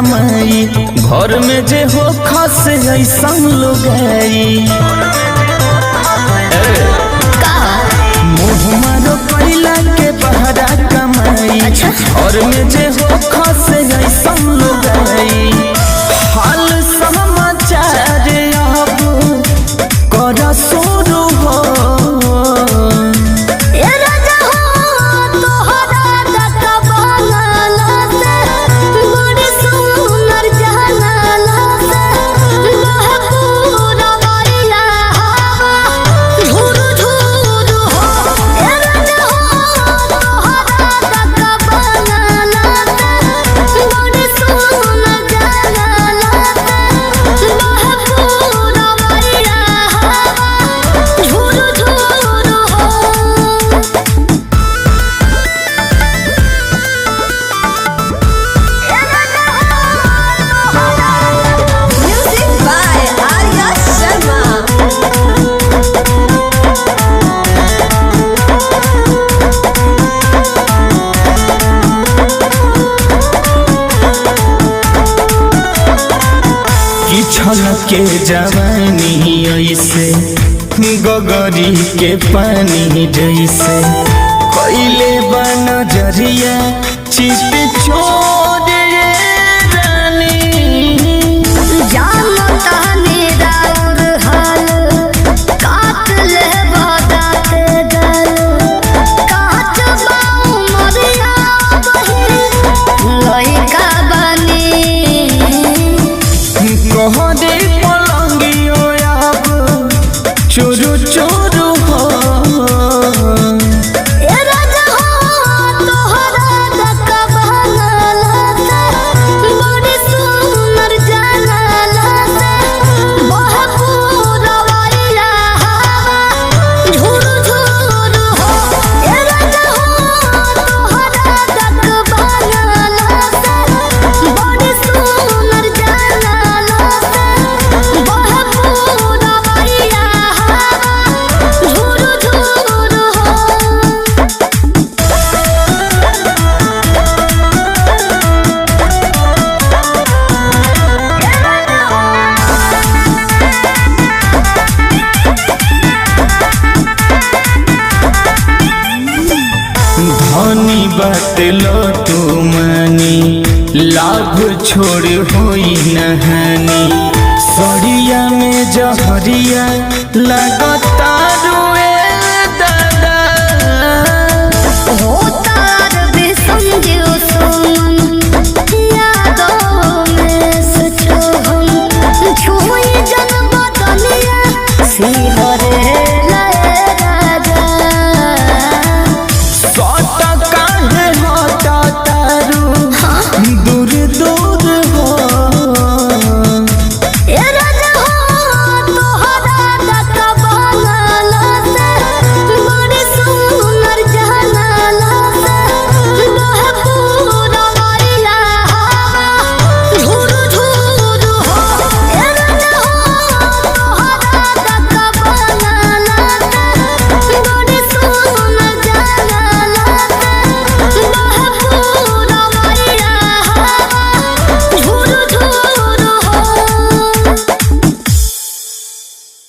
कमाई घर में जे हो खस ऐसा लोग मुँह मारो कैला के बहरा कमाई घर में जे हो खस ऐसा लोग हाल समाचार अब कर शुरू हो के जवानी ऐसे गगरी के पानी जैसे कैले बन जरिया चित छोड़ रानी चोरू चोरू हो धनी बात लो तू मानी लाभ छोड़ होई नहानी सड़िया में जहरिया लगता रुए दादा होता भी समझो सुन